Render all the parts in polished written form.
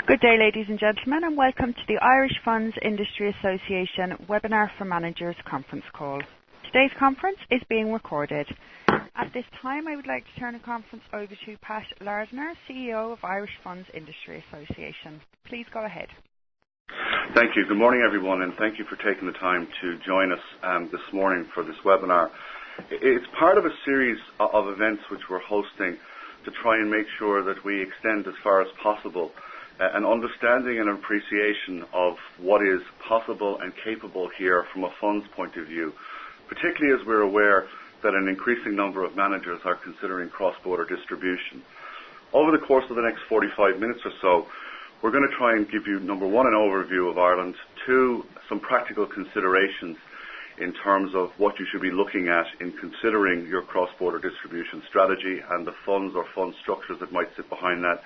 Good day, ladies and gentlemen, and welcome to the Irish Funds Industry Association Webinar for Managers conference call. Today's conference is being recorded. At this time, I would like to turn the conference over to Pat Lardner, CEO of Irish Funds Industry Association. Please go ahead. Thank you. Good morning, everyone, and thank you for taking the time to join us this morning for this webinar. It's part of a series of events which we're hosting to try and make sure that we extend as far as possible an understanding and appreciation of what is possible and capable here from a funds point of view, particularly as we're aware that an increasing number of managers are considering cross-border distribution. Over the course of the next 45 minutes or so, we're going to try and give you, number one, an overview of Ireland, two, some practical considerations in terms of what you should be looking at in considering your cross-border distribution strategy and the funds or fund structures that might sit behind that,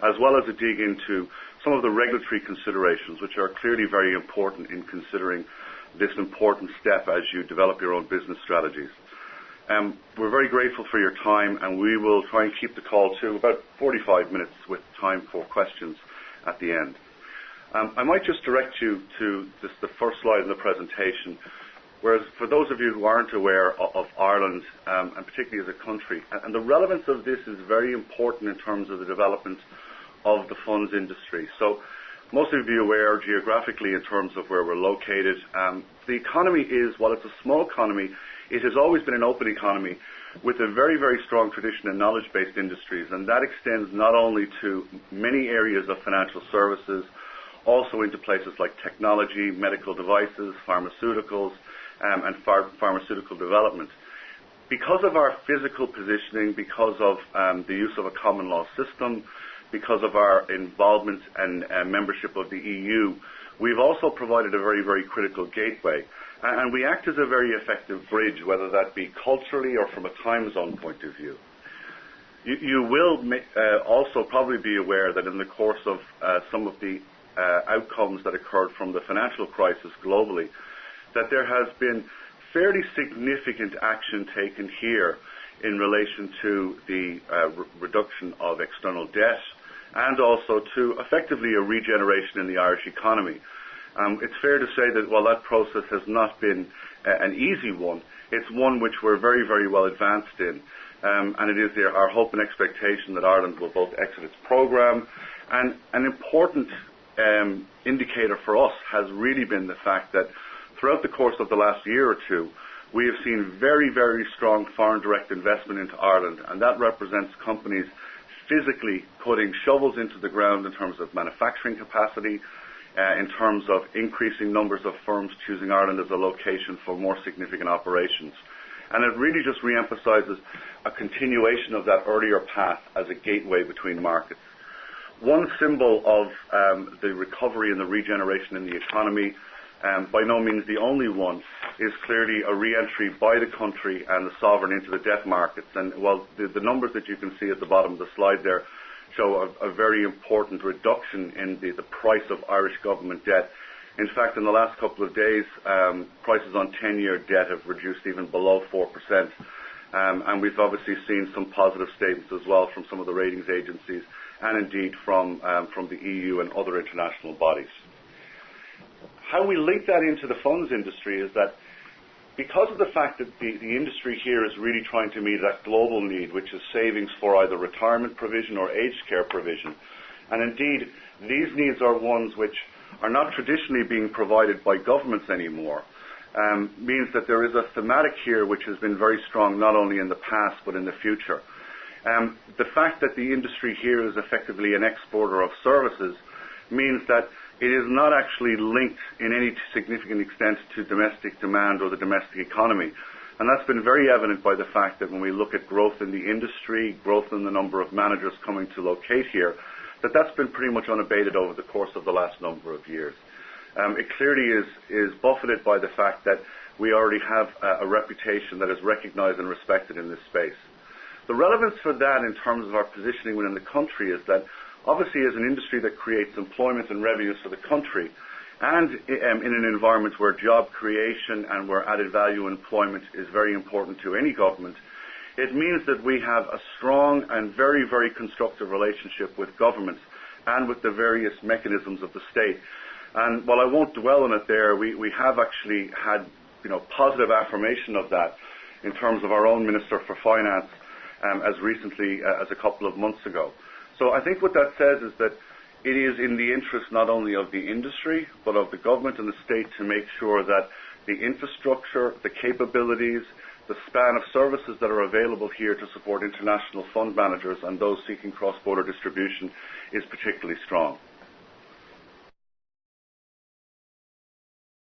as well as a dig into some of the regulatory considerations, which are clearly very important in considering this important step as you develop your own business strategies. We're very grateful for your time, and we will try and keep the call to about 45 minutes with time for questions at the end. I might just direct you to the first slide in the presentation, whereas for those of you who aren't aware of Ireland, and particularly as a country, and the relevance of this is very important in terms of the development of the funds industry. So most of you are aware geographically in terms of where we're located. The economy is, while it's a small economy, it has always been an open economy with a very, very strong tradition in knowledge-based industries, and that extends not only to many areas of financial services, also into places like technology, medical devices, pharmaceuticals, and pharmaceutical development. Because of our physical positioning, because of the use of a common law system, because of our involvement and membership of the EU, we've also provided a very, very critical gateway. And we act as a very effective bridge, whether that be culturally or from a time zone point of view. You will also probably be aware that in the course of some of the outcomes that occurred from the financial crisis globally, that there has been fairly significant action taken here in relation to the reduction of external debt and also to effectively a regeneration in the Irish economy. It's fair to say that while that process has not been an easy one, it's one which we're very, very well advanced in. And it is our hope and expectation that Ireland will both exit its programme. And an important indicator for us has really been the fact that throughout the course of the last year or two, we have seen very, very strong foreign direct investment into Ireland, and that represents companies physically putting shovels into the ground in terms of manufacturing capacity, in terms of increasing numbers of firms choosing Ireland as a location for more significant operations. And it really just re-emphasizes a continuation of that earlier path as a gateway between markets. One symbol of the recovery and the regeneration in the economy, by no means the only one, is clearly a re-entry by the country and the sovereign into the debt markets. And while the numbers that you can see at the bottom of the slide there show a very important reduction in the price of Irish government debt. In fact, in the last couple of days, prices on 10-year debt have reduced even below 4%. And we've obviously seen some positive statements as well from some of the ratings agencies and indeed from the EU and other international bodies. How we link that into the funds industry is that because of the fact that the industry here is really trying to meet that global need, which is savings for either retirement provision or aged care provision, and indeed these needs are ones which are not traditionally being provided by governments anymore, means that there is a thematic here which has been very strong not only in the past but in the future. The fact that the industry here is effectively an exporter of services means that it is not actually linked in any significant extent to domestic demand or the domestic economy. And that's been very evident by the fact that when we look at growth in the industry, growth in the number of managers coming to locate here, that's been pretty much unabated over the course of the last number of years. It clearly is buffeted by the fact that we already have a reputation that is recognized and respected in this space. The relevance for that in terms of our positioning within the country is that obviously, as an industry that creates employment and revenues for the country, and in an environment where job creation and where added value employment is very important to any government, it means that we have a strong and very, very constructive relationship with governments and with the various mechanisms of the state. And while I won't dwell on it there, we have actually had positive affirmation of that in terms of our own Minister for Finance as recently as a couple of months ago. So I think what that says is that it is in the interest not only of the industry, but of the government and the state to make sure that the infrastructure, the capabilities, the span of services that are available here to support international fund managers and those seeking cross-border distribution is particularly strong.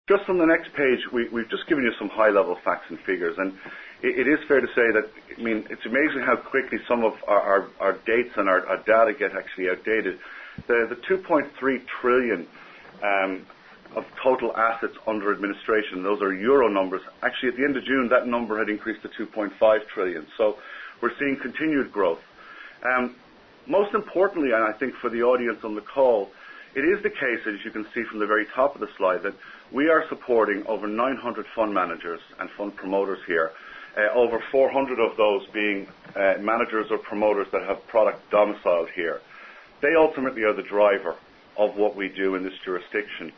Just on the next page, we've just given you some high-level facts and figures, and it is fair to say that, it's amazing how quickly some of our dates and our data get actually outdated. The 2.3 trillion of total assets under administration, those are euro numbers. Actually, at the end of June, that number had increased to 2.5 trillion. So we're seeing continued growth. Most importantly, and I think for the audience on the call, it is the case, as you can see from the very top of the slide, that we are supporting over 900 fund managers and fund promoters here, over 400 of those being managers or promoters that have product domiciled here. They ultimately are the driver of what we do in this jurisdiction.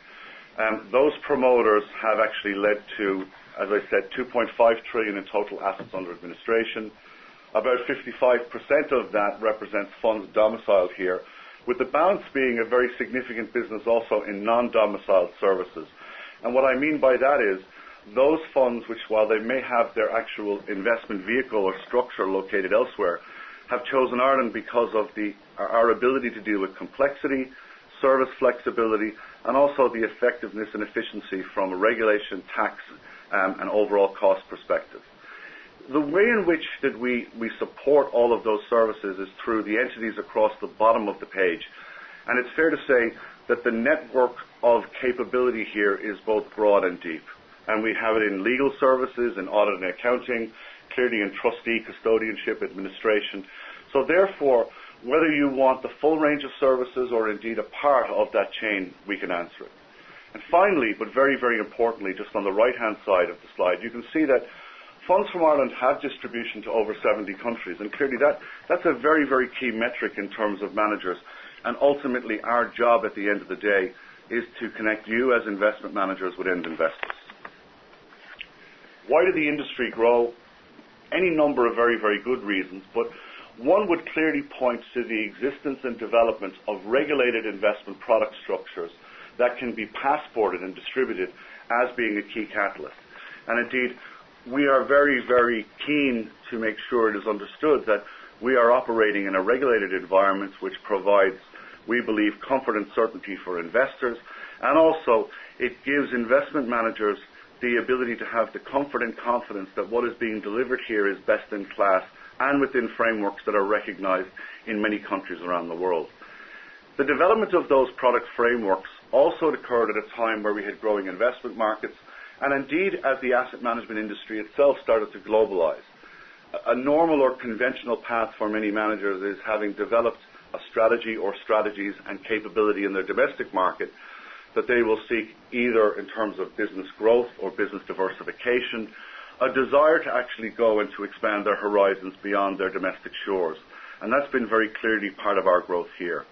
Those promoters have actually led to, as I said, 2.5 trillion in total assets under administration. About 55% of that represents funds domiciled here, with the balance being a very significant business also in non-domiciled services. And what I mean by that is those funds which, while they may have their actual investment vehicle or structure located elsewhere, have chosen Ireland because of our ability to deal with complexity, service flexibility, and also the effectiveness and efficiency from a regulation, tax, and overall cost perspective. The way in which that we support all of those services is through the entities across the bottom of the page. And it's fair to say that the network of capability here is both broad and deep. And we have it in legal services, in audit and accounting, clearly in trustee, custodianship, administration. So therefore, whether you want the full range of services or indeed a part of that chain, we can answer it. And finally, but very, very importantly, just on the right-hand side of the slide, you can see that funds from Ireland have distribution to over 70 countries. And clearly that's a very, very key metric in terms of managers. And ultimately, our job at the end of the day is to connect you as investment managers with end investors. Why did the industry grow? Any number of very, very good reasons, but one would clearly point to the existence and development of regulated investment product structures that can be passported and distributed as being a key catalyst. And indeed, we are very, very keen to make sure it is understood that we are operating in a regulated environment which provides, we believe, comfort and certainty for investors, and also it gives investment managers the ability to have the comfort and confidence that what is being delivered here is best in class and within frameworks that are recognized in many countries around the world. The development of those product frameworks also occurred at a time where we had growing investment markets, and indeed as the asset management industry itself started to globalize. A normal or conventional path for many managers is, having developed a strategy or strategies and capability in their domestic market, that they will seek either in terms of business growth or business diversification, a desire to actually go and to expand their horizons beyond their domestic shores. And that's been very clearly part of our growth here.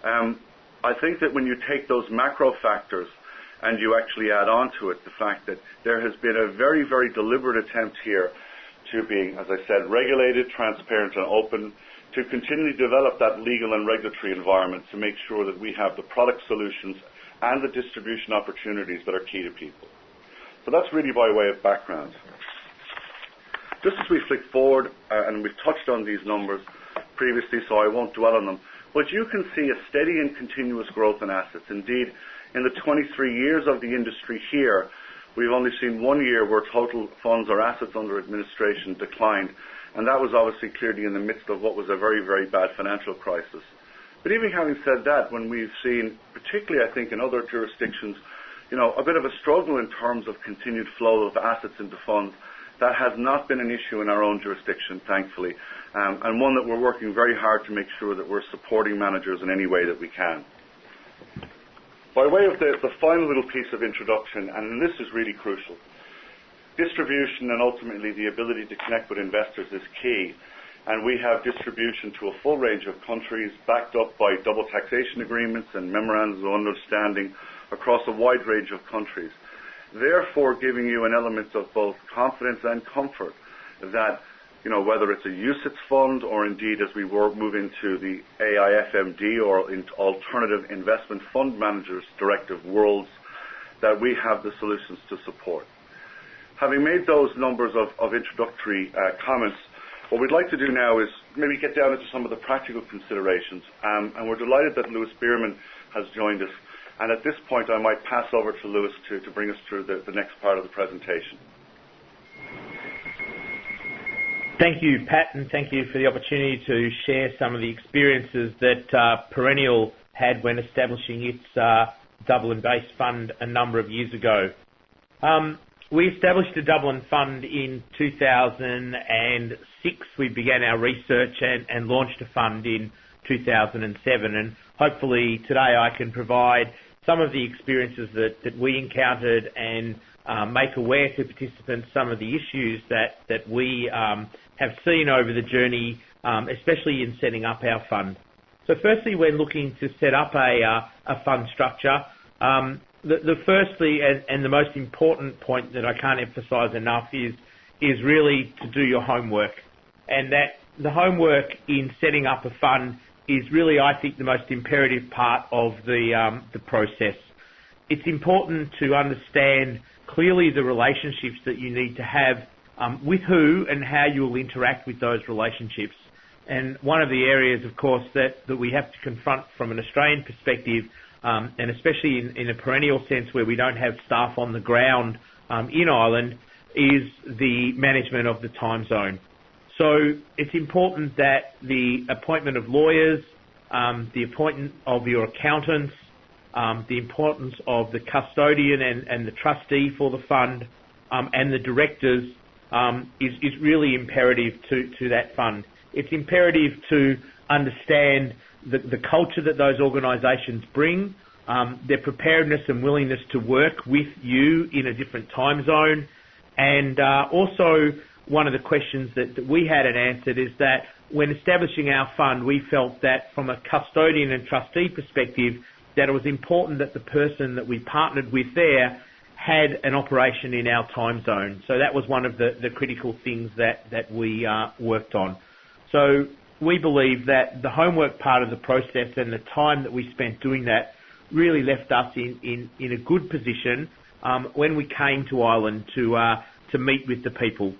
I think that when you take those macro factors and you actually add on to it the fact that there has been a very, very deliberate attempt here to being, as I said, regulated, transparent and open, to continually develop that legal and regulatory environment to make sure that we have the product solutions and the distribution opportunities that are key to people. So that's really by way of background. Just as we flick forward, and we've touched on these numbers previously, so I won't dwell on them, but you can see a steady and continuous growth in assets. Indeed, in the 23 years of the industry here, we've only seen 1 year where total funds or assets under administration declined, and that was obviously clearly in the midst of what was a very, very bad financial crisis. But even having said that, when we've seen, particularly I think in other jurisdictions, a bit of a struggle in terms of continued flow of assets into funds, that has not been an issue in our own jurisdiction, thankfully, and one that we're working very hard to make sure that we're supporting managers in any way that we can. By way of the final little piece of introduction, and this is really crucial, distribution and ultimately the ability to connect with investors is key. and we have distribution to a full range of countries backed up by double taxation agreements and memorandums of understanding across a wide range of countries, therefore giving you an element of both confidence and comfort that, whether it's a UCITS fund or indeed as we move into the AIFMD or into alternative investment fund managers directive worlds, that we have the solutions to support. Having made those numbers of introductory comments, what we'd like to do now is maybe get down into some of the practical considerations, and we're delighted that Lewis Bierman has joined us. And at this point, I might pass over to Lewis to bring us through the next part of the presentation. Thank you, Pat, and thank you for the opportunity to share some of the experiences that Perennial had when establishing its Dublin-based fund a number of years ago. We established a Dublin fund in 2006. We began our research and launched a fund in 2007, and hopefully today I can provide some of the experiences that we encountered and make aware to participants some of the issues that we have seen over the journey, especially in setting up our fund. So firstly, when looking to set up a fund structure, the firstly and the most important point that I can't emphasise enough is really to do your homework, and that the homework in setting up a fund is really, I think, the most imperative part of the process. It's important to understand clearly the relationships that you need to have with who and how you will interact with those relationships. And one of the areas, of course, that we have to confront from an Australian perspective, and especially in a Perennial sense where we don't have staff on the ground in Ireland, is the management of the time zone. So it's important that the appointment of lawyers, the appointment of your accountants, the importance of the custodian and the trustee for the fund, and the directors is really imperative to that fund. It's imperative to understand the culture that those organisations bring, their preparedness and willingness to work with you in a different time zone, and also one of the questions that we had and answered is that when establishing our fund, we felt that from a custodian and trustee perspective, that it was important that the person that we partnered with there had an operation in our time zone. So that was one of the critical things that we worked on. So we believe that the homework part of the process and the time that we spent doing that really left us in a good position when we came to Ireland to meet with the people.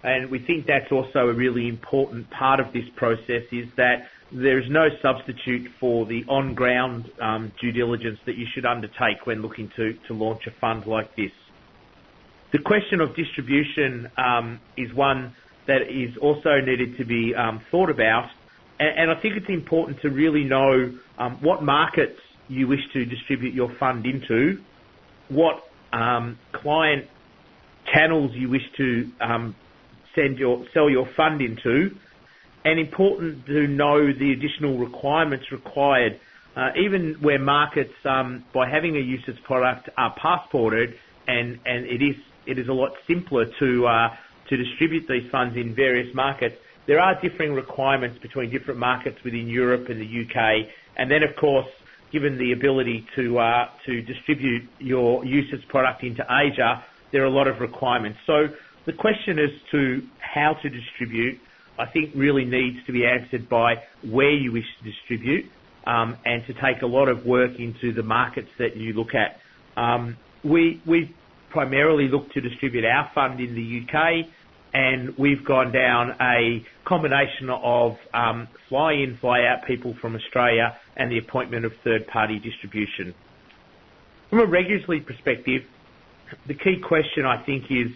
And we think that's also a really important part of this process, is that there is no substitute for the on-ground due diligence that you should undertake when looking to launch a fund like this. The question of distribution is one that is also needed to be thought about, and I think it's important to really know what markets you wish to distribute your fund into, what client channels you wish to sell your fund into, and important to know the additional requirements required, even where markets, by having a UCITS product, are passported, and it is a lot simpler to distribute these funds in various markets. There are differing requirements between different markets within Europe and the UK, and then of course, given the ability to distribute your UCITS product into Asia, there are a lot of requirements. So the question as to how to distribute, I think, really needs to be answered by where you wish to distribute, and to take a lot of work into the markets that you look at. We primarily look to distribute our fund in the UK, and we've gone down a combination of fly-in, fly-out people from Australia and the appointment of third-party distribution. From a regulatory perspective, the key question, I think, is,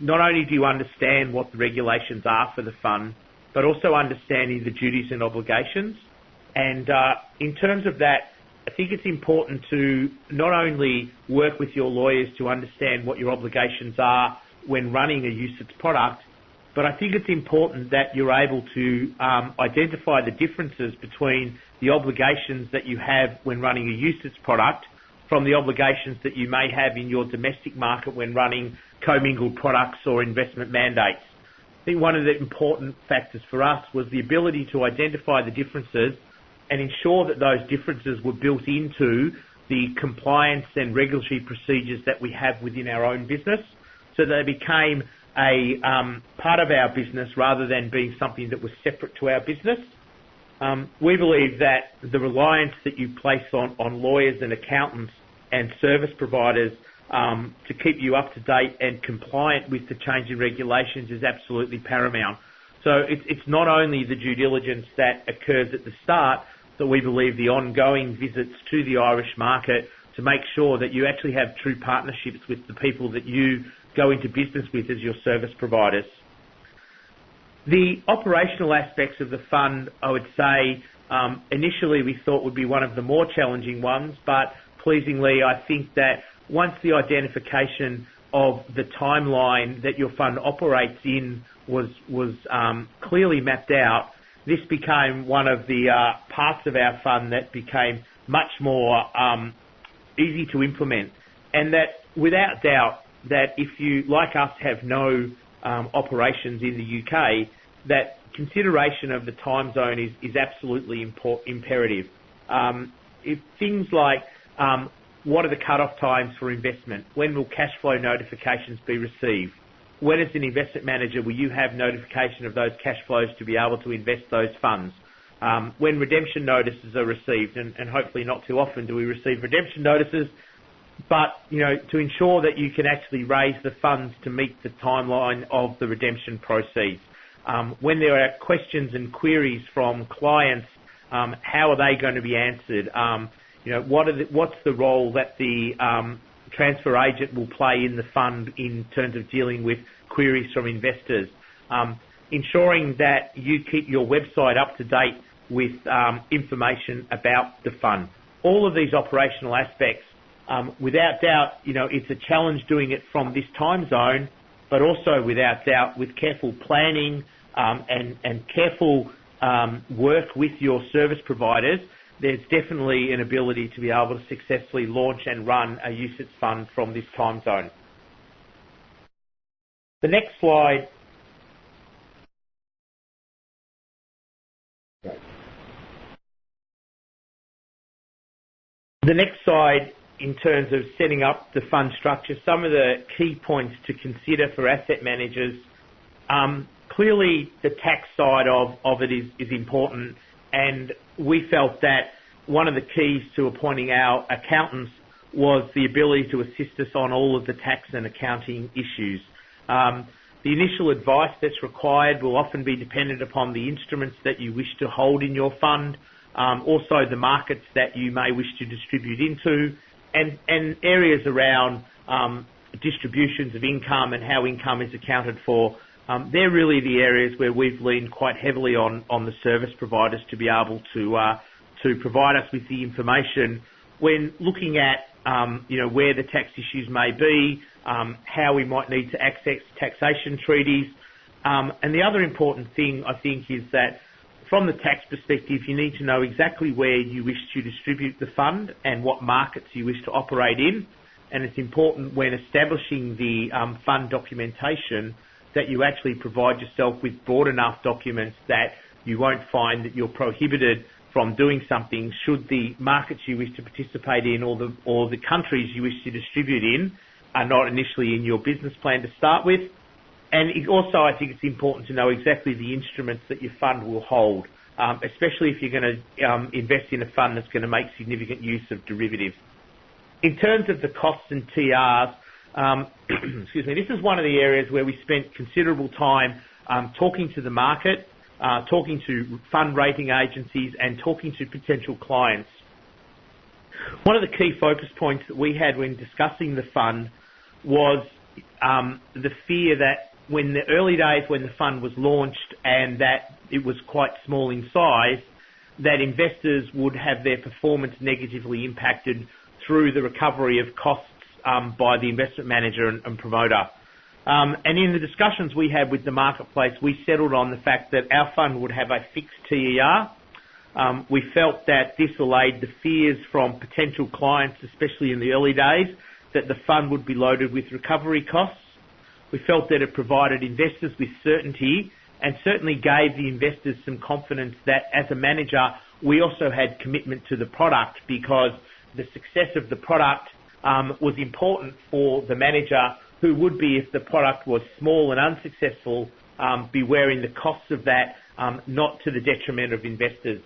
not only do you understand what the regulations are for the fund, but also understanding the duties and obligations. And in terms of that, I think it's important to not only work with your lawyers to understand what your obligations are when running a UCITS product, but I think it's important that you're able to identify the differences between the obligations that you have when running a UCITS product from the obligations that you may have in your domestic market when running commingled products or investment mandates. I think one of the important factors for us was the ability to identify the differences and ensure that those differences were built into the compliance and regulatory procedures that we have within our own business, so they became a part of our business rather than being something that was separate to our business. We believe that the reliance that you place on lawyers and accountants and service providers to keep you up to date and compliant with the change in regulations is absolutely paramount. So it's not only the due diligence that occurs at the start, but we believe the ongoing visits to the Irish market to make sure that you actually have true partnerships with the people that you go into business with as your service providers. The operational aspects of the fund, I would say, initially we thought would be one of the more challenging ones, but pleasingly I think that once the identification of the timeline that your fund operates in was clearly mapped out, this became one of the parts of our fund that became much more easy to implement. And that without doubt that if you, like us, have no operations in the UK, that consideration of the time zone is absolutely imperative. If things like what are the cut-off times for investment? When will cash flow notifications be received? When, as an investment manager, will you have notification of those cash flows to be able to invest those funds? When redemption notices are received, and hopefully not too often do we receive redemption notices, but to ensure that you can actually raise the funds to meet the timeline of the redemption proceeds. When there are questions and queries from clients, how are they going to be answered? What's the role that the transfer agent will play in the fund in terms of dealing with queries from investors? Ensuring that you keep your website up to date with information about the fund. All of these operational aspects, without doubt, it's a challenge doing it from this time zone, but also without doubt with careful planning and careful work with your service providers, there's definitely an ability to be able to successfully launch and run a UCITS fund from this time zone. The next slide in terms of setting up the fund structure, some of the key points to consider for asset managers. Clearly the tax side of it is important, and we felt that one of the keys to appointing our accountants was the ability to assist us on all of the tax and accounting issues. The initial advice that's required will often be dependent upon the instruments that you wish to hold in your fund, also the markets that you may wish to distribute into, and areas around distributions of income and how income is accounted for. They're really the areas where we've leaned quite heavily on the service providers to be able to provide us with the information when looking at where the tax issues may be, how we might need to access taxation treaties. And the other important thing, I think, is that from the tax perspective, you need to know exactly where you wish to distribute the fund and what markets you wish to operate in. And it's important when establishing the fund documentation that you actually provide yourself with broad enough documents that you won't find that you're prohibited from doing something should the markets you wish to participate in or the countries you wish to distribute in are not initially in your business plan to start with. And also, I think it's important to know exactly the instruments that your fund will hold, especially if you're going to invest in a fund that's going to make significant use of derivatives. In terms of the costs and TRs, excuse me, this is one of the areas where we spent considerable time talking to the market, talking to fund rating agencies and talking to potential clients. One of the key focus points that we had when discussing the fund was the fear that when the early days when the fund was launched and that it was quite small in size, that investors would have their performance negatively impacted through the recovery of costs by the investment manager and promoter. And in the discussions we had with the marketplace, we settled on the fact that our fund would have a fixed TER. We felt that this allayed the fears from potential clients, especially in the early days, that the fund would be loaded with recovery costs. We felt that it provided investors with certainty and certainly gave the investors some confidence that as a manager, we also had commitment to the product, because the success of the product was important for the manager, who would be, if the product was small and unsuccessful, be wearing the costs of that, not to the detriment of investors.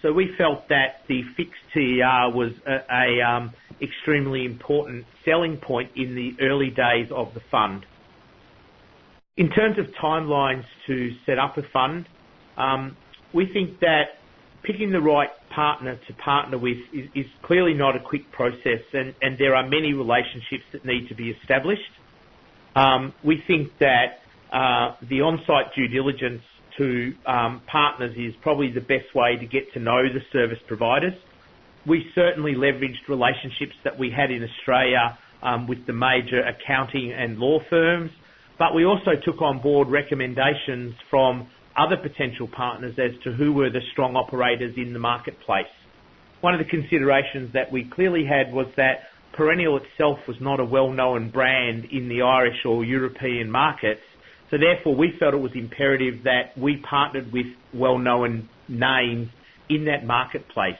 So we felt that the fixed TER was a extremely important selling point in the early days of the fund. In terms of timelines to set up a fund, we think that picking the right partner to partner with is clearly not a quick process, and there are many relationships that need to be established. We think that the on-site due diligence to partners is probably the best way to get to know the service providers. We certainly leveraged relationships that we had in Australia with the major accounting and law firms, but we also took on board recommendations from other potential partners as to who were the strong operators in the marketplace. One of the considerations that we clearly had was that Perennial itself was not a well-known brand in the Irish or European markets, so therefore we felt it was imperative that we partnered with well-known names in that marketplace,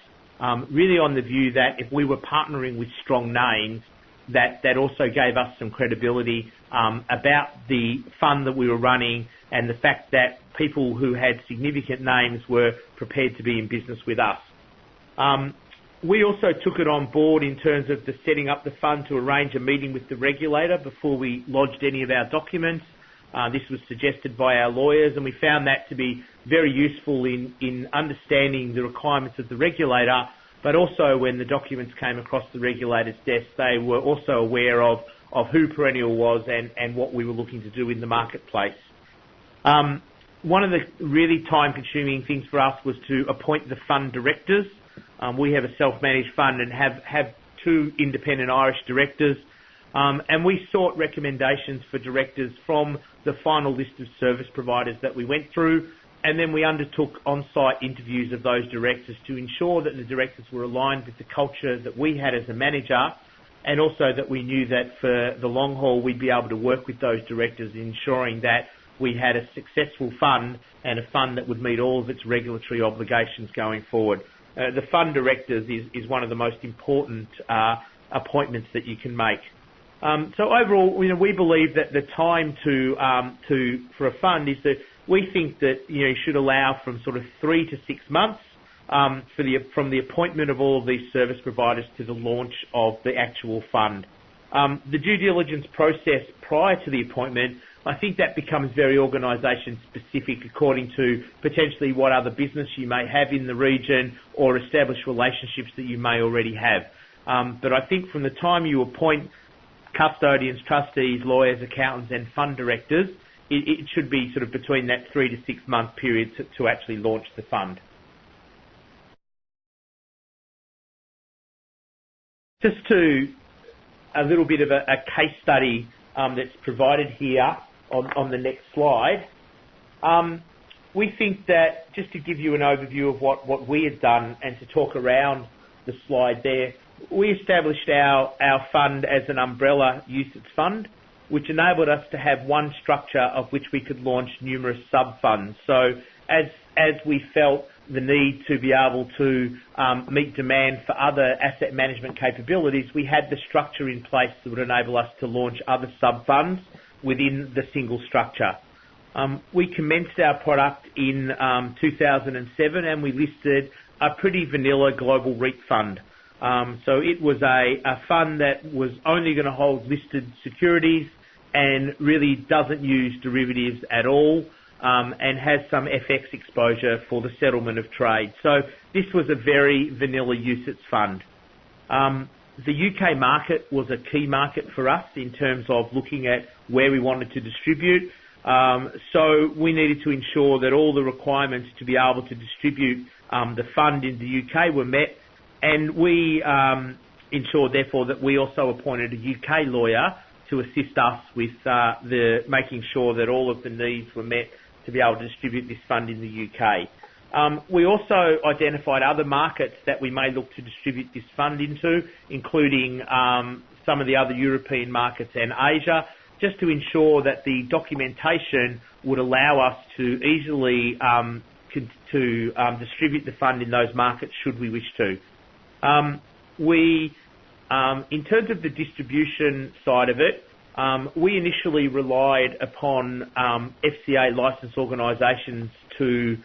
really on the view that if we were partnering with strong names, that also gave us some credibility about the fund that we were running and the fact that people who had significant names were prepared to be in business with us. We also took it on board in terms of the setting up the fund to arrange a meeting with the regulator before we lodged any of our documents. This was suggested by our lawyers, and we found that to be very useful in understanding the requirements of the regulator, but also when the documents came across the regulator's desk, they were also aware of who Perennial was and what we were looking to do in the marketplace. One of the really time-consuming things for us was to appoint the fund directors. We have a self-managed fund and have two independent Irish directors, and we sought recommendations for directors from the final list of service providers that we went through, and then we undertook on-site interviews of those directors to ensure that the directors were aligned with the culture that we had as a manager, and also that we knew that for the long haul we'd be able to work with those directors, ensuring that we had a successful fund and a fund that would meet all of its regulatory obligations going forward. The fund directors is one of the most important appointments that you can make. So overall, we believe that the time for a fund is that we think that you should allow from sort of 3 to 6 months from the appointment of all of these service providers to the launch of the actual fund. The due diligence process prior to the appointment, I think that becomes very organisation specific according to potentially what other business you may have in the region or established relationships that you may already have. But I think from the time you appoint custodians, trustees, lawyers, accountants and fund directors, it should be sort of between that 3 to 6 month period to actually launch the fund. Just to a little bit of a case study that's provided here on the next slide. We think that, just to give you an overview of what we had done and to talk around the slide there, we established our fund as an umbrella UCITS fund, which enabled us to have one structure of which we could launch numerous sub-funds. So as we felt the need to be able to meet demand for other asset management capabilities, we had the structure in place that would enable us to launch other sub-funds within the single structure. We commenced our product in 2007 and we listed a pretty vanilla global REIT fund. So it was a fund that was only going to hold listed securities and really doesn't use derivatives at all, and has some FX exposure for the settlement of trade. So this was a very vanilla UCITS fund. The UK market was a key market for us in terms of looking at where we wanted to distribute. So we needed to ensure that all the requirements to be able to distribute the fund in the UK were met, and we ensured therefore that we also appointed a UK lawyer to assist us with making sure that all of the needs were met to be able to distribute this fund in the UK. We also identified other markets that we may look to distribute this fund into, including some of the other European markets and Asia. just to ensure that the documentation would allow us to easily distribute the fund in those markets should we wish to. In terms of the distribution side of it, we initially relied upon FCA licensed organisations to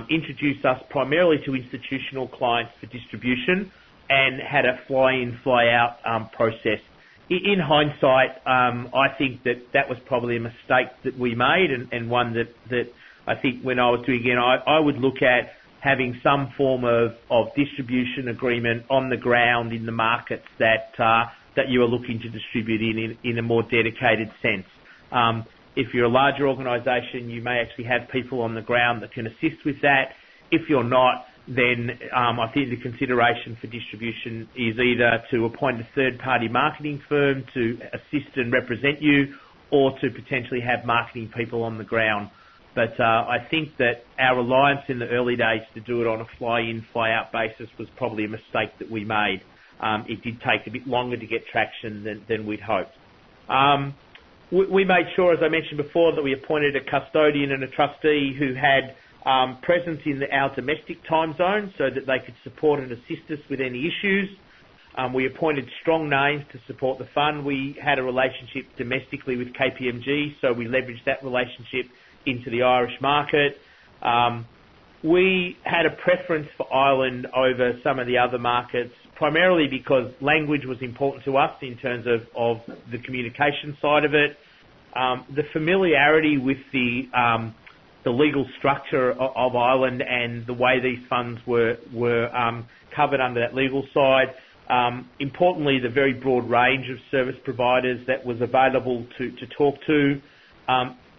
introduce us primarily to institutional clients for distribution and had a fly-in, fly-out process. In hindsight, I think that was probably a mistake that we made and one that I think when I was doing it, I would look at having some form of distribution agreement on the ground in the markets that you are looking to distribute in a more dedicated sense. If you're a larger organisation, you may actually have people on the ground that can assist with that. If you're not, then I think the consideration for distribution is either to appoint a third-party marketing firm to assist and represent you or to potentially have marketing people on the ground. But I think that our reliance in the early days to do it on a fly-in, fly-out basis was probably a mistake that we made. It did take a bit longer to get traction than we'd hoped. We made sure, as I mentioned before, that we appointed a custodian and a trustee who had presence in our domestic time zone so that they could support and assist us with any issues. We appointed strong names to support the fund. We had a relationship domestically with KPMG, so we leveraged that relationship into the Irish market. We had a preference for Ireland over some of the other markets, primarily because language was important to us in terms of the communication side of it. The familiarity with the legal structure of Ireland and the way these funds were covered under that legal side. Importantly, the very broad range of service providers that was available to talk to.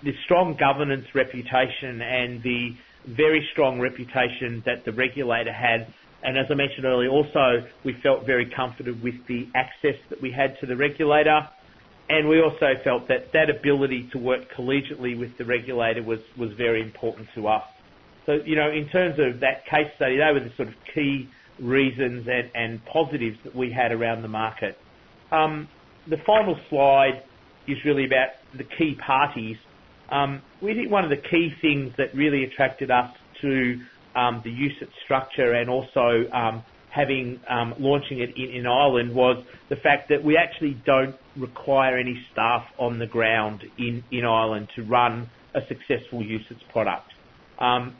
The strong governance reputation and the very strong reputation that the regulator had. And as I mentioned earlier, also, we felt very comforted with the access that we had to the regulator. And we also felt that ability to work collegiately with the regulator was very important to us. So, in terms of that case study, they were the sort of key reasons and positives that we had around the market. The final slide is really about the key parties. We think one of the key things that really attracted us to the UCITS structure and also launching it in Ireland was the fact that we actually don't require any staff on the ground in Ireland to run a successful UCITS product.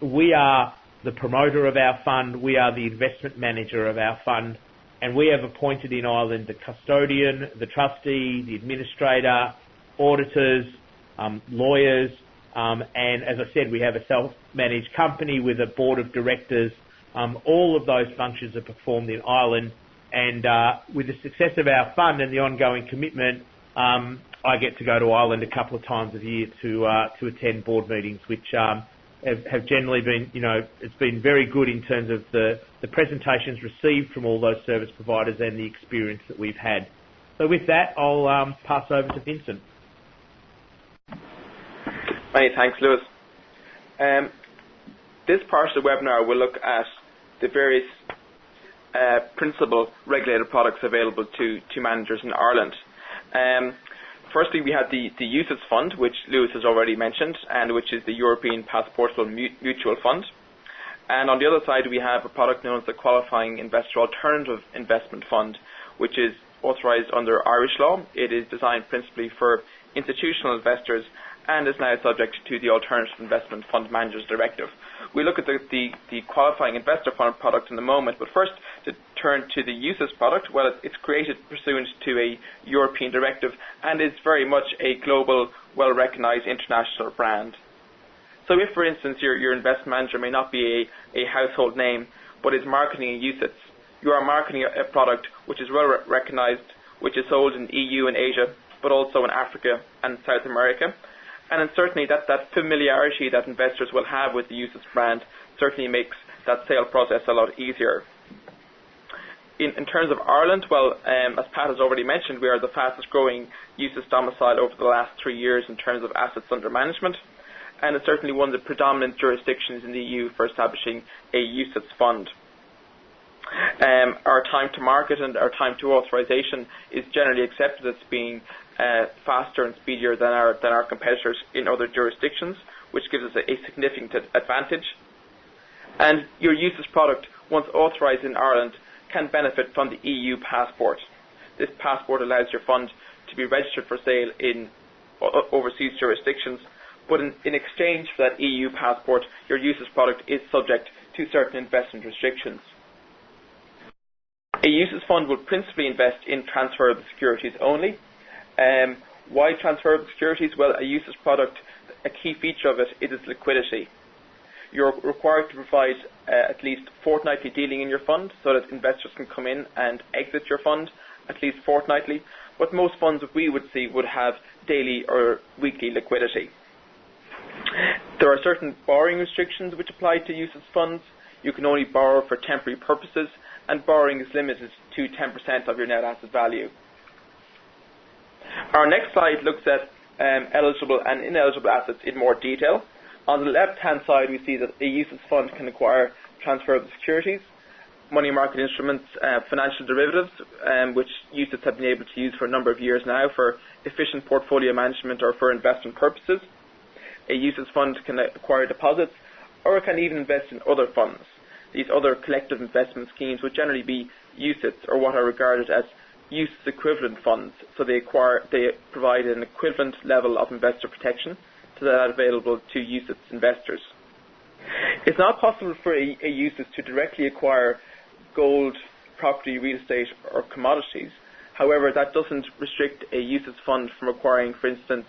We are the promoter of our fund, we are the investment manager of our fund, and we have appointed in Ireland the custodian, the trustee, the administrator, auditors, lawyers, and as I said, we have a self-managed company with a board of directors. All of those functions are performed in Ireland, and with the success of our fund and the ongoing commitment, I get to go to Ireland a couple of times a year to attend board meetings, which have generally been, it's been very good in terms of the presentations received from all those service providers and the experience that we've had. So with that, I'll pass over to Vincent. Many thanks, Lewis. This part of the webinar will look at the various principal regulated products available to managers in Ireland. Firstly, we have the UCITS fund, which Lewis has already mentioned, and which is the European Passportable Mutual Fund. And on the other side, we have a product known as the Qualifying Investor Alternative Investment Fund, which is authorised under Irish law. It is designed principally for institutional investors and is now subject to the Alternative Investment Fund Managers Directive. We'll look at the Qualifying Investor Fund product in a moment, but first to turn to the UCITS product. Well, it's created pursuant to a European directive and is very much a global, well-recognised international brand. So if, for instance, your investment manager may not be a household name, but is marketing a UCITS, you are marketing a product which is well recognised, which is sold in EU and Asia, but also in Africa and South America. And then certainly that familiarity that investors will have with the UCITS brand certainly makes that sale process a lot easier. In terms of Ireland, well, as Pat has already mentioned, we are the fastest growing UCITS domicile over the last 3 years in terms of assets under management, and it's certainly one of the predominant jurisdictions in the EU for establishing a UCITS fund. Our time to market and our time to authorization is generally accepted as being faster and speedier than our competitors in other jurisdictions, which gives us a significant advantage. And your UCITS product, once authorised in Ireland, can benefit from the EU passport. This passport allows your fund to be registered for sale in overseas jurisdictions, but in exchange for that EU passport, your UCITS product is subject to certain investment restrictions. A UCITS fund will principally invest in transferable securities only. Why transferable securities? Well, a UCITS product, a key feature of it is liquidity. You're required to provide at least fortnightly dealing in your fund so that investors can come in and exit your fund at least fortnightly. But most funds that we would see would have daily or weekly liquidity. There are certain borrowing restrictions which apply to UCITS funds. You can only borrow for temporary purposes, and borrowing is limited to 10% of your net asset value. Our next slide looks at eligible and ineligible assets in more detail. On the left-hand side, we see that a UCITS fund can acquire transferable securities, money market instruments, financial derivatives, which UCITS have been able to use for a number of years now for efficient portfolio management or for investment purposes. A UCITS fund can acquire deposits, or it can even invest in other funds. These other collective investment schemes would generally be UCITS, or what are regarded as UCITS equivalent funds. So they provide an equivalent level of investor protection to that available to UCITS investors. It's not possible for a UCITS to directly acquire gold, property, real estate, or commodities. However, that doesn't restrict a UCITS fund from acquiring, for instance,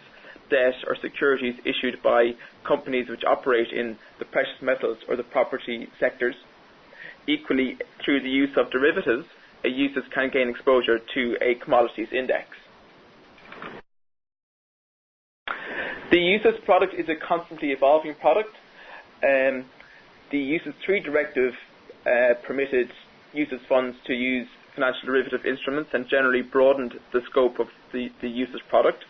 debt or securities issued by companies which operate in the precious metals or the property sectors. Equally, through the use of derivatives, a UCITS can gain exposure to a commodities index. The UCITS product is a constantly evolving product. The UCITS 3 directive permitted UCITS funds to use financial derivative instruments and generally broadened the scope of the UCITS product.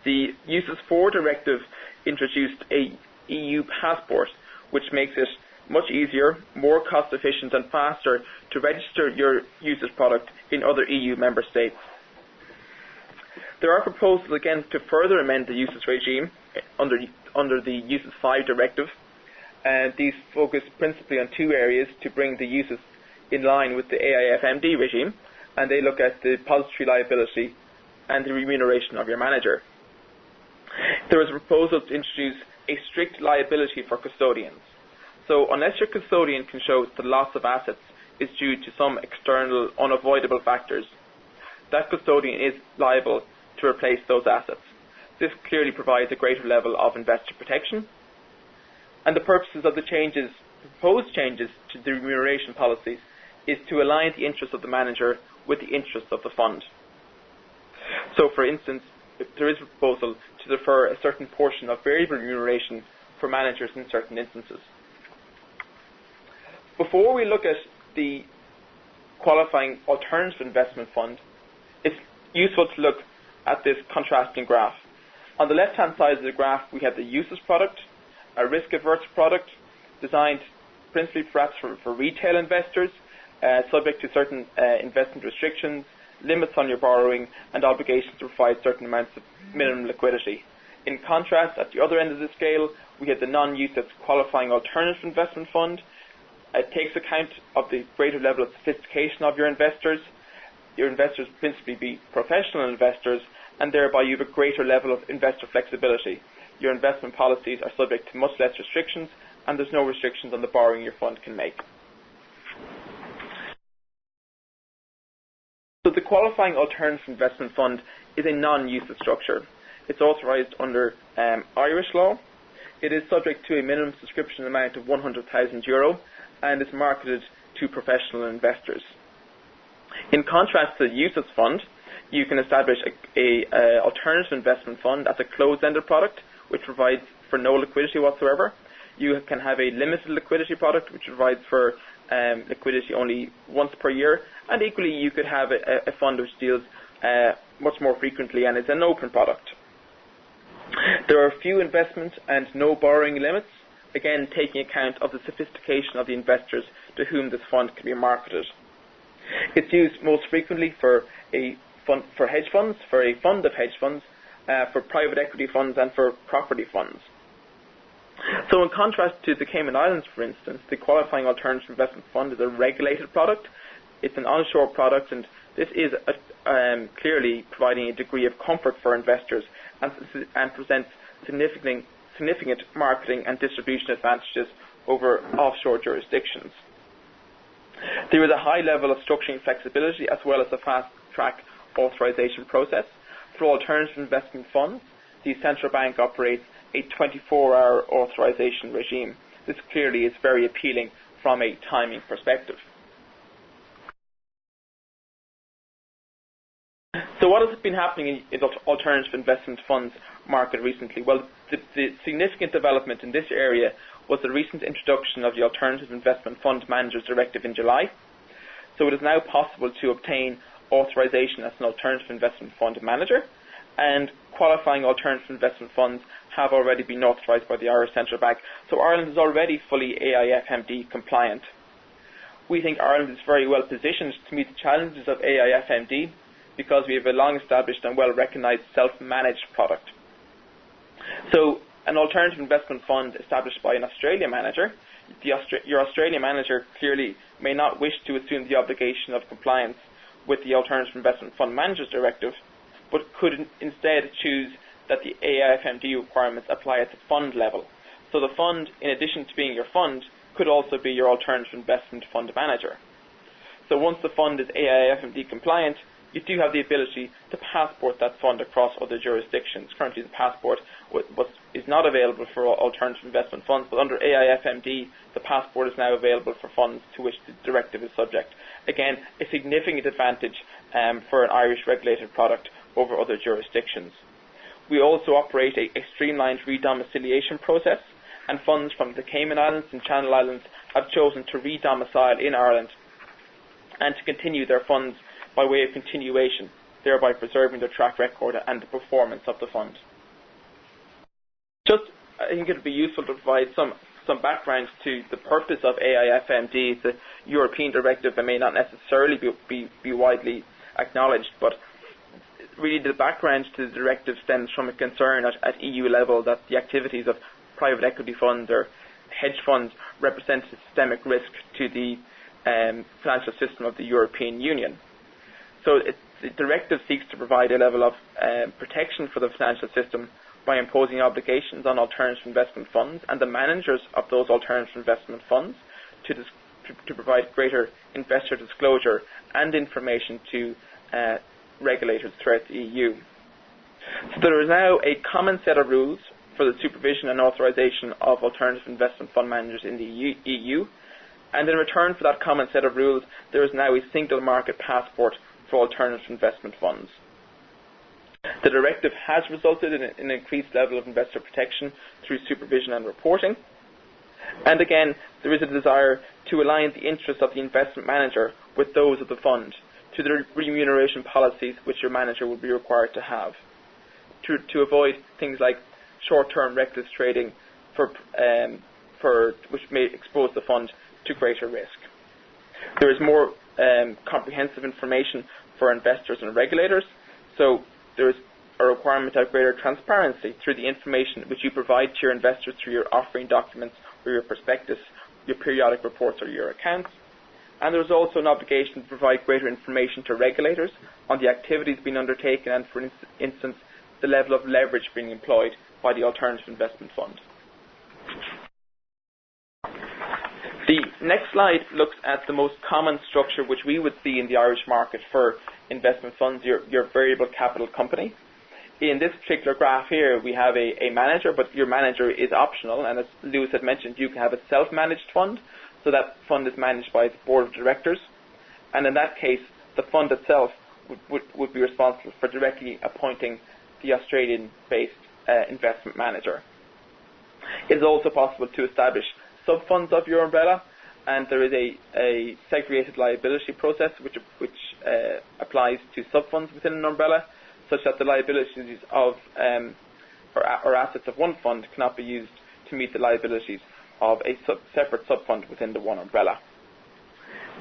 The UCITS 4 directive introduced a EU passport, which makes it much easier, more cost efficient and faster to register your UCITS product in other EU member states. There are proposals again to further amend the UCITS regime under the UCITS 5 directive, and these focus principally on two areas to bring the UCITS in line with the AIFMD regime, and they look at the depository liability and the remuneration of your manager. There is a proposal to introduce a strict liability for custodians. So unless your custodian can show that the loss of assets is due to some external unavoidable factors, that custodian is liable to replace those assets. This clearly provides a greater level of investor protection, and the purposes of the proposed changes to the remuneration policies is to align the interests of the manager with the interests of the fund. So for instance, there is a proposal to defer a certain portion of variable remuneration for managers in certain instances. Before we look at the qualifying alternative investment fund, it's useful to look at this contrasting graph. On the left-hand side of the graph, we have the UCITS product, a risk-averse product designed principally perhaps for retail investors, subject to certain investment restrictions, limits on your borrowing, and obligations to provide certain amounts of minimum liquidity. In contrast, at the other end of the scale, we have the non-UCITS qualifying alternative investment fund. It takes account of the greater level of sophistication of your investors. Your investors principally be professional investors, and thereby you have a greater level of investor flexibility. Your investment policies are subject to much less restrictions, and there's no restrictions on the borrowing your fund can make. So the qualifying alternative investment fund is a non-UCITS structure. It's authorised under Irish law. It is subject to a minimum subscription amount of €100,000 and is marketed to professional investors. In contrast to the UCITS fund, you can establish a alternative investment fund as a closed-ended product, which provides for no liquidity whatsoever. You can have a limited liquidity product, which provides for liquidity only once per year, and equally you could have a fund which deals much more frequently and is an open product. There are few investment and no borrowing limits, again taking account of the sophistication of the investors to whom this fund can be marketed. It's used most frequently for a fund for hedge funds, for a fund of hedge funds, for private equity funds, and for property funds. So in contrast to the Cayman Islands, for instance, the qualifying alternative investment fund is a regulated product. It's an onshore product, and this is clearly providing a degree of comfort for investors and presents significant marketing and distribution advantages over offshore jurisdictions. There is a high level of structuring flexibility as well as a fast-track authorization process. For alternative investment funds, the central bank operates a 24-hour authorization regime. This clearly is very appealing from a timing perspective. So what has been happening in the alternative investment funds market recently? Well, the significant development in this area was the recent introduction of the Alternative Investment Fund Managers Directive in July. So it is now possible to obtain authorization as an alternative investment fund manager, and qualifying alternative investment funds have already been authorized by the Irish Central Bank. So Ireland is already fully AIFMD compliant. We think Ireland is very well positioned to meet the challenges of AIFMD because we have a long-established and well-recognized self-managed product. So an alternative investment fund established by an Australian manager, your Australian manager clearly may not wish to assume the obligation of compliance with the Alternative Investment Fund Managers Directive, but could instead choose that the AIFMD requirements apply at the fund level. So the fund, in addition to being your fund, could also be your alternative investment fund manager. So once the fund is AIFMD compliant, you do have the ability to passport that fund across other jurisdictions. Currently, the passport is not available for alternative investment funds, but under AIFMD, the passport is now available for funds to which the directive is subject. Again, a significant advantage for an Irish regulated product over other jurisdictions. We also operate a streamlined redomiciliation process, and funds from the Cayman Islands and Channel Islands have chosen to redomicile in Ireland and to continue their funds by way of continuation, thereby preserving their track record and the performance of the fund. I think it would be useful to provide some background to the purpose of AIFMD. It's a European directive that may not necessarily be widely acknowledged, but really the background to the directive stems from a concern at EU level that the activities of private equity funds or hedge funds represent a systemic risk to the financial system of the European Union. So the directive seeks to provide a level of protection for the financial system by imposing obligations on alternative investment funds and the managers of those alternative investment funds to provide greater investor disclosure and information to regulators throughout the EU. So there is now a common set of rules for the supervision and authorization of alternative investment fund managers in the EU, and in return for that common set of rules, there is now a single market passport for alternative investment funds. The directive has resulted in an increased level of investor protection through supervision and reporting. And again, there is a desire to align the interests of the investment manager with those of the fund to the remuneration policies which your manager will be required to have, to avoid things like short-term reckless trading which may expose the fund to greater risk. There is more comprehensive information for investors and regulators, so there is a requirement to have greater transparency through the information which you provide to your investors through your offering documents or your prospectus, your periodic reports or your accounts. And there is also an obligation to provide greater information to regulators on the activities being undertaken and, for instance, the level of leverage being employed by the alternative investment fund. The next slide looks at the most common structure which we would see in the Irish market for investment funds, your variable capital company. In this particular graph here, we have a manager, but your manager is optional, and as Lewis had mentioned, you can have a self-managed fund, so that fund is managed by the board of directors, and in that case, the fund itself would be responsible for directly appointing the Australian-based investment manager. It is also possible to establish sub-funds of your umbrella, and there is a segregated liability process which applies to sub-funds within an umbrella, such that the liabilities of or assets of one fund cannot be used to meet the liabilities of a separate sub-fund within the one umbrella.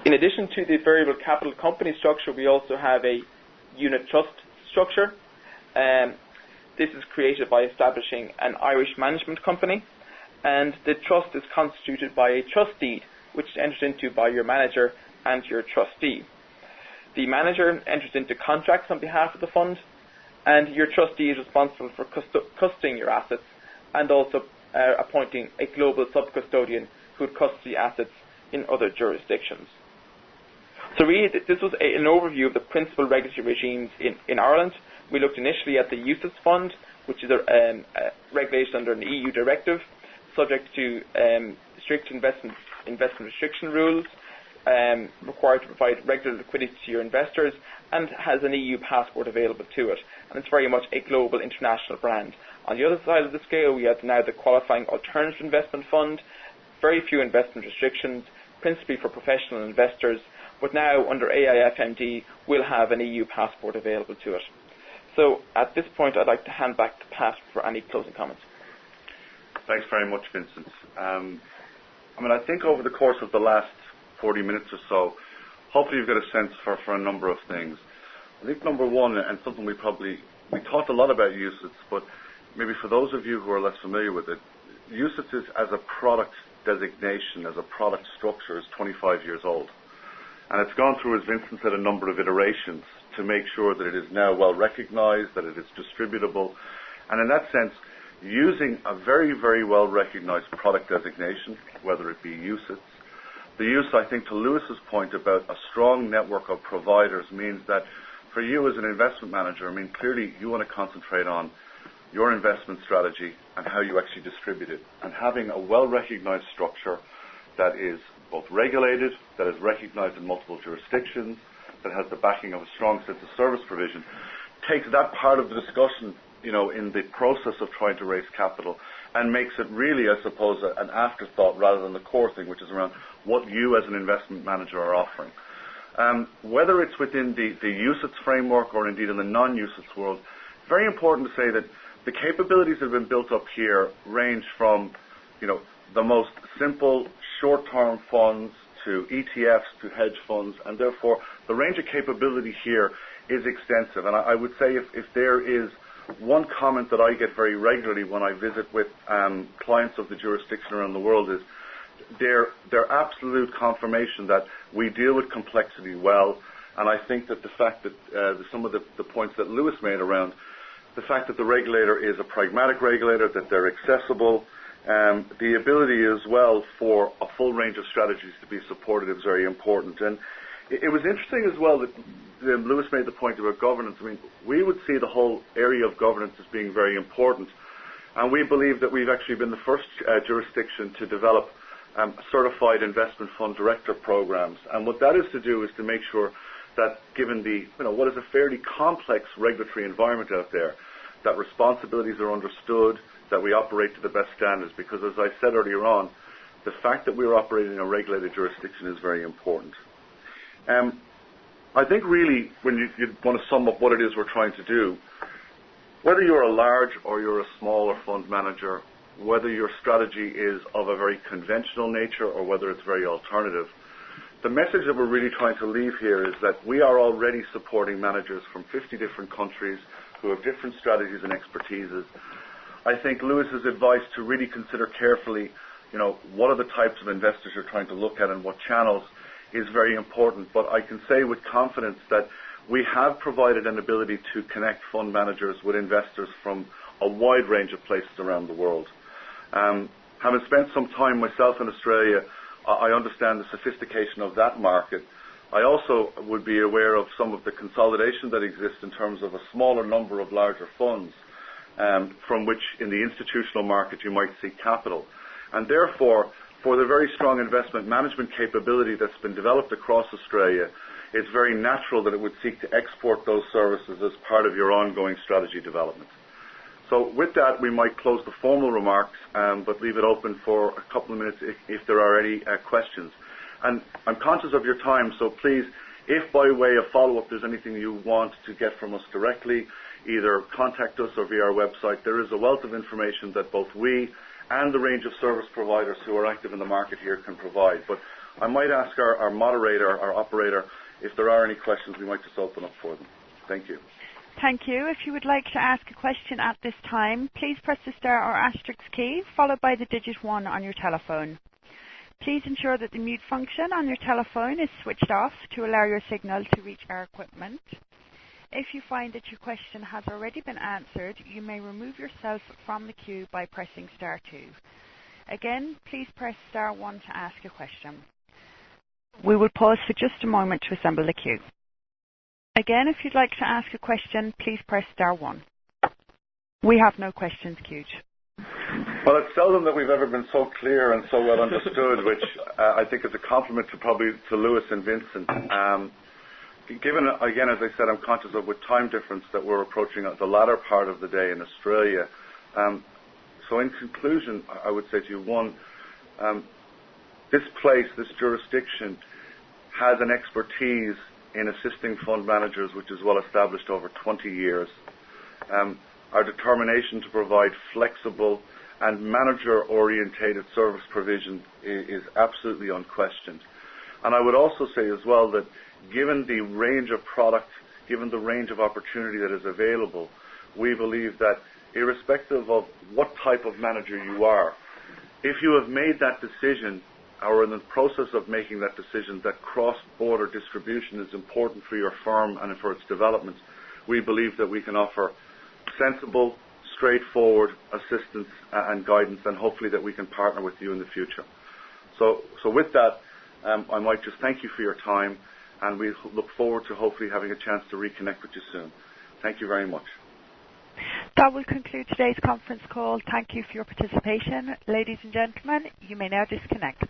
In addition to the variable capital company structure, we also have a unit trust structure. This is created by establishing an Irish management company, and the trust is constituted by a trust deed, which is entered into by your manager and your trustee. The manager enters into contracts on behalf of the fund, and your trustee is responsible for custodying your assets and also appointing a global sub-custodian who would custody assets in other jurisdictions. So really, this was an overview of the principal regulatory regimes in Ireland. We looked initially at the UCITS fund, which is regulated under an EU directive, subject to strict investment restriction rules, required to provide regular liquidity to your investors, and has an EU passport available to it. And it's very much a global international brand. On the other side of the scale, we have now the qualifying alternative investment fund, very few investment restrictions, principally for professional investors, but now under AIFMD we'll have an EU passport available to it. So at this point I'd like to hand back to Pat for any closing comments. Thanks very much, Vincent. I think over the course of the last 40 minutes or so, hopefully you've got a sense for a number of things. I think number one, and something we talked a lot about UCITS, but maybe for those of you who are less familiar with it, UCITS is, as a product designation, as a product structure, is 25 years old. And it's gone through, as Vincent said, a number of iterations to make sure that it is now well recognized, that it is distributable. And in that sense, using a very, very well recognized product designation, whether it be UCITS, the use, I think, to Lewis's point about a strong network of providers means that for you as an investment manager, clearly you want to concentrate on your investment strategy and how you actually distribute it. And having a well-recognized structure that is both regulated, that is recognized in multiple jurisdictions, that has the backing of a strong sense of service provision, takes that part of the discussion, in the process of trying to raise capital, and makes it really, I suppose, an afterthought rather than the core thing, which is around what you as an investment manager are offering. Whether it's within the UCITS framework or indeed in the non-UCITS world, very important to say that the capabilities that have been built up here range from, the most simple short-term funds to ETFs to hedge funds, and therefore the range of capability here is extensive. And I would say if there is one comment that I get very regularly when I visit with clients of the jurisdiction around the world is their absolute confirmation that we deal with complexity well. And I think that the fact that some of the points that Lewis made around the fact that the regulator is a pragmatic regulator, that they're accessible, the ability as well for a full range of strategies to be supported is very important. And it was interesting as well that Lewis made the point about governance. We would see the whole area of governance as being very important. And we believe that we've actually been the first jurisdiction to develop certified investment fund director programs. And what that is to do is to make sure that given what is a fairly complex regulatory environment out there, that responsibilities are understood, that we operate to the best standards. Because as I said earlier on, the fact that we're operating in a regulated jurisdiction is very important. I think really when you want to sum up what it is we're trying to do, whether you're a large or you're a smaller fund manager, whether your strategy is of a very conventional nature or whether it's very alternative, the message that we're really trying to leave here is that we are already supporting managers from 50 different countries who have different strategies and expertises. I think Lewis's advice to really consider carefully, what are the types of investors you're trying to look at and what channels is very important. But I can say with confidence that we have provided an ability to connect fund managers with investors from a wide range of places around the world. Having spent some time myself in Australia, I understand the sophistication of that market. I also would be aware of some of the consolidation that exists in terms of a smaller number of larger funds from which in the institutional market you might seek capital. And therefore, for the very strong investment management capability that's been developed across Australia, it's very natural that it would seek to export those services as part of your ongoing strategy development. So with that, we might close the formal remarks, but leave it open for a couple of minutes if there are any questions. And I'm conscious of your time, so please, if by way of follow-up there's anything you want to get from us directly, either contact us or via our website. There is a wealth of information that both we and the range of service providers who are active in the market here can provide. But I might ask our moderator, our operator, if there are any questions, we might just open up for them. Thank you. Thank you. If you would like to ask a question at this time, please press the star or asterisk key followed by the digit 1 on your telephone. Please ensure that the mute function on your telephone is switched off to allow your signal to reach our equipment. If you find that your question has already been answered, you may remove yourself from the queue by pressing star 2. Again, please press star 1 to ask a question. We will pause for just a moment to assemble the queue. Again, if you'd like to ask a question, please press star 1. We have no questions queued. Well, it's seldom that we've ever been so clear and so well understood, which I think is a compliment to Lewis and Vincent. Given, again, as I said, I'm conscious of with time difference that we're approaching the latter part of the day in Australia. So in conclusion, I would say to you, one, this place, this jurisdiction, has an expertise in assisting fund managers which is well established over 20 years. Our determination to provide flexible and manager-orientated service provision is absolutely unquestioned. And I would also say as well that given the range of product, given the range of opportunity that is available, we believe that irrespective of what type of manager you are, if you have made that decision or in the process of making that decision that cross-border distribution is important for your firm and for its development, we believe that we can offer sensible, straightforward assistance and guidance, and hopefully that we can partner with you in the future. So with that, I might just thank you for your time, and we look forward to hopefully having a chance to reconnect with you soon. Thank you very much. That will conclude today's conference call. Thank you for your participation. Ladies and gentlemen, you may now disconnect.